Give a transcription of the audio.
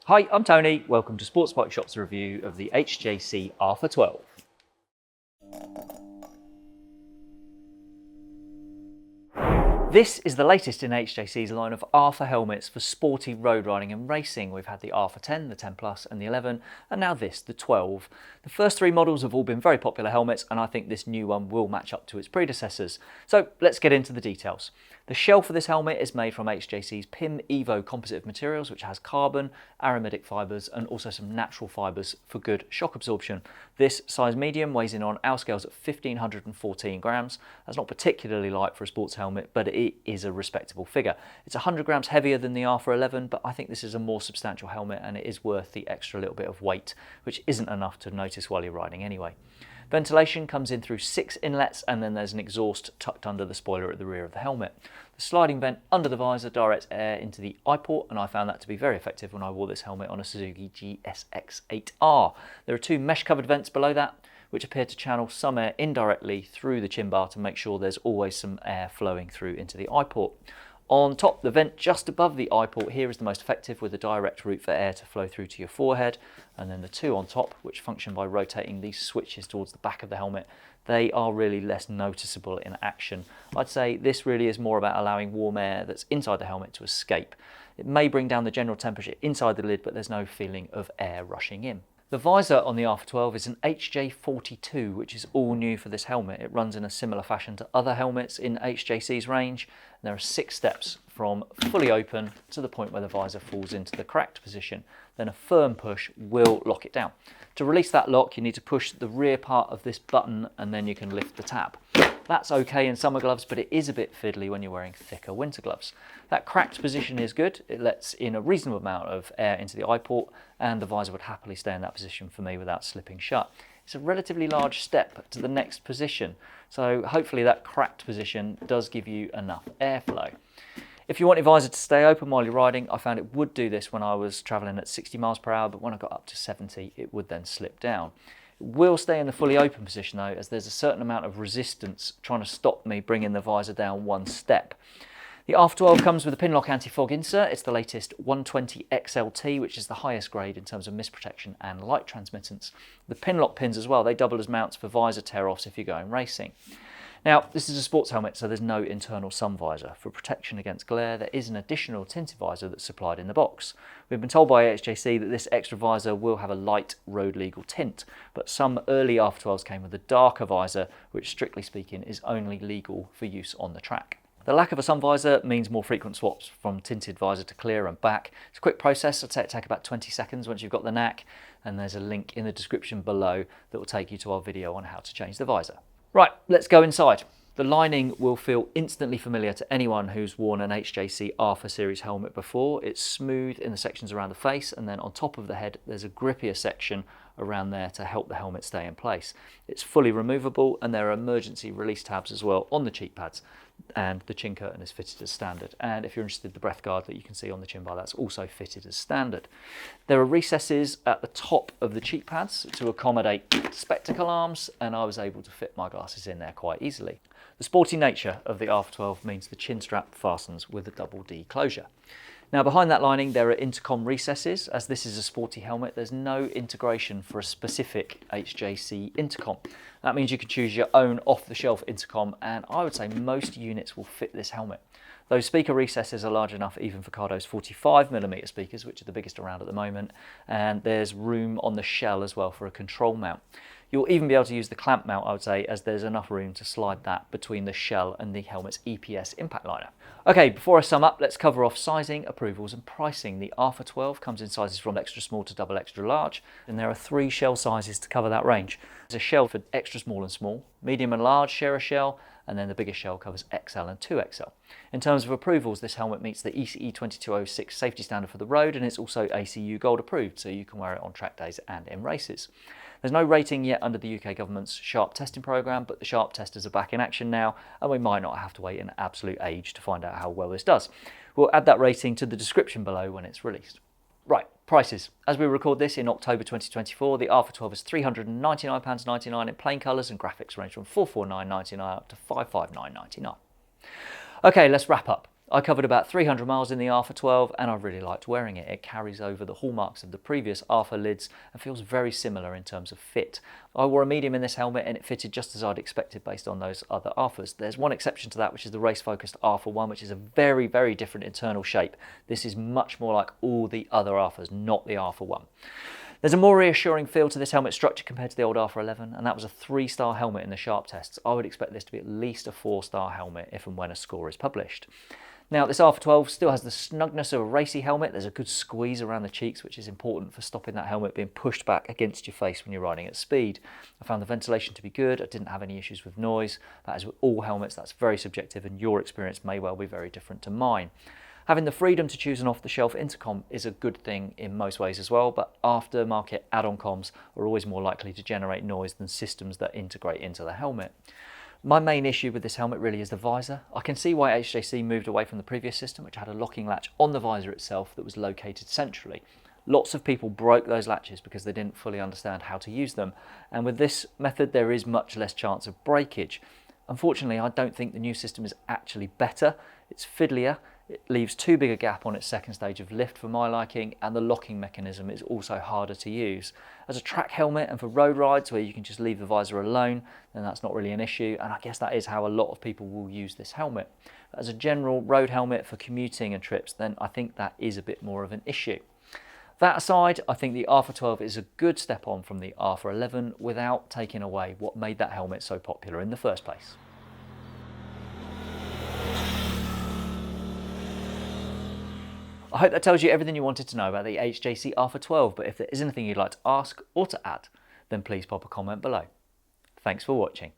Hi, I'm Tony. Welcome to Sports Bike Shop's review of the HJC RPHA-12. This is the latest in HJC's line of RPHA helmets for sporty road riding and racing. We've had the RPHA-10, the 10 Plus and the 11, and now this, the 12. The first three models have all been very popular helmets, and I think this new one will match up to its predecessors. So let's get into the details. The shell for this helmet is made from HJC's PIM Evo composite materials, which has carbon, aramidic fibres and also some natural fibres for good shock absorption. This size medium weighs in on our scales at 1514 grams. That's not particularly light for a sports helmet, but it is a respectable figure. It's 100 grams heavier than the RPHA-11, but I think this is a more substantial helmet and it is worth the extra little bit of weight, which isn't enough to notice while you're riding anyway. Ventilation comes in through 6 inlets, and then there's an exhaust tucked under the spoiler at the rear of the helmet. The sliding vent under the visor directs air into the eye port, and I found that to be very effective when I wore this helmet on a Suzuki GSX-8R. There are 2 mesh covered vents below that, which appear to channel some air indirectly through the chin bar to make sure there's always some air flowing through into the eye port. On top, the vent just above the eye port here is the most effective, with a direct route for air to flow through to your forehead, and then the 2 on top, which function by rotating these switches towards the back of the helmet, they are really less noticeable in action. I'd say this really is more about allowing warm air that's inside the helmet to escape. It may bring down the general temperature inside the lid, but there's no feeling of air rushing in. The visor on the RPHA-12 is an HJ42, which is all new for this helmet. It runs in a similar fashion to other helmets in HJC's range. And there are 6 steps from fully open to the point where the visor falls into the cracked position. Then a firm push will lock it down. To release that lock, you need to push the rear part of this button and then you can lift the tab. That's okay in summer gloves, but it is a bit fiddly when you're wearing thicker winter gloves. That cracked position is good. It lets in a reasonable amount of air into the eye port, and the visor would happily stay in that position for me without slipping shut. It's a relatively large step to the next position, so hopefully that cracked position does give you enough airflow. If you want your visor to stay open while you're riding, I found it would do this when I was travelling at 60 miles per hour, but when I got up to 70, it would then slip down. It will stay in the fully open position though, as there's a certain amount of resistance trying to stop me bringing the visor down one step. The RPHA-12 comes with a Pinlock anti-fog insert. It's the latest 120 XLT, which is the highest grade in terms of mist protection and light transmittance. The Pinlock pins as well, they double as mounts for visor tear-offs if you're going racing. Now, this is a sports helmet, so there's no internal sun visor. For protection against glare, there is an additional tinted visor that's supplied in the box. We've been told by HJC that this extra visor will have a light road legal tint, but some early RPHA-12s came with a darker visor, which strictly speaking is only legal for use on the track. The lack of a sun visor means more frequent swaps from tinted visor to clear and back. It's a quick process. I'd say it take about 20 seconds once you've got the knack, and there's a link in the description below that will take you to our video on how to change the visor. Right, let's go inside. The lining will feel instantly familiar to anyone who's worn an HJC RPHA series helmet before. It's smooth in the sections around the face, and then on top of the head there's a grippier section around there to help the helmet stay in place. It's fully removable, and there are emergency release tabs as well on the cheek pads, and the chin curtain is fitted as standard. And if you're interested, the breath guard that you can see on the chin bar, that's also fitted as standard. There are recesses at the top of the cheek pads to accommodate spectacle arms, and I was able to fit my glasses in there quite easily. The sporty nature of the RPHA-12 means the chin strap fastens with a double D closure. Now, behind that lining there are intercom recesses. As this is a sporty helmet, there's no integration for a specific HJC intercom. That means you can choose your own off-the-shelf intercom, and I would say most units will fit this helmet. Those speaker recesses are large enough even for Cardo's 45mm speakers, which are the biggest around at the moment, and there's room on the shell as well for a control mount. You'll even be able to use the clamp mount, I would say, as there's enough room to slide that between the shell and the helmet's EPS impact liner. Okay, before I sum up, let's cover off sizing, approvals and pricing. The RPHA-12 comes in sizes from extra small to double extra large, and there are 3 shell sizes to cover that range. There's a shell for extra small and small, medium and large share a shell, and then the biggest shell covers XL and 2XL. In terms of approvals, this helmet meets the ECE 2206 safety standard for the road, and it's also ACU Gold approved, so you can wear it on track days and in races. There's no rating yet under the UK government's SHARP testing programme, but the SHARP testers are back in action now, and we might not have to wait an absolute age to find out how well this does. We'll add that rating to the description below when it's released. Right, prices. As we record this in October 2024, the RPHA-12 is £399.99 in plain colours, and graphics range from £449.99 up to £559.99. Okay, let's wrap up. I covered about 300 miles in the RPHA-12 and I really liked wearing it. It carries over the hallmarks of the previous RPHA lids and feels very similar in terms of fit. I wore a medium in this helmet and it fitted just as I'd expected based on those other RPHAs. There's one exception to that, which is the race-focused RPHA-1, which is a very, very different internal shape. This is much more like all the other RPHAs, not the RPHA-1. There's a more reassuring feel to this helmet structure compared to the old RPHA-11, and that was a 3-star helmet in the Sharp tests. I would expect this to be at least a 4-star helmet if and when a score is published. Now, this RPHA-12 still has the snugness of a racy helmet. There's a good squeeze around the cheeks, which is important for stopping that helmet being pushed back against your face when you're riding at speed. I found the ventilation to be good. I didn't have any issues with noise. That is with all helmets, that's very subjective, and your experience may well be very different to mine. Having the freedom to choose an off-the-shelf intercom is a good thing in most ways as well, but aftermarket add-on comms are always more likely to generate noise than systems that integrate into the helmet. My main issue with this helmet really is the visor. I can see why HJC moved away from the previous system, which had a locking latch on the visor itself that was located centrally. Lots of people broke those latches because they didn't fully understand how to use them, and with this method there is much less chance of breakage. Unfortunately, I don't think the new system is actually better. It's fiddlier, it leaves too big a gap on its second stage of lift for my liking, and the locking mechanism is also harder to use. As a track helmet and for road rides where you can just leave the visor alone, then that's not really an issue, and I guess that is how a lot of people will use this helmet. But as a general road helmet for commuting and trips, then I think that is a bit more of an issue. That aside, I think the RPHA-12 is a good step on from the RPHA-11 without taking away what made that helmet so popular in the first place. I hope that tells you everything you wanted to know about the HJC RPHA-12, but if there is anything you'd like to ask or to add, then please pop a comment below. Thanks for watching.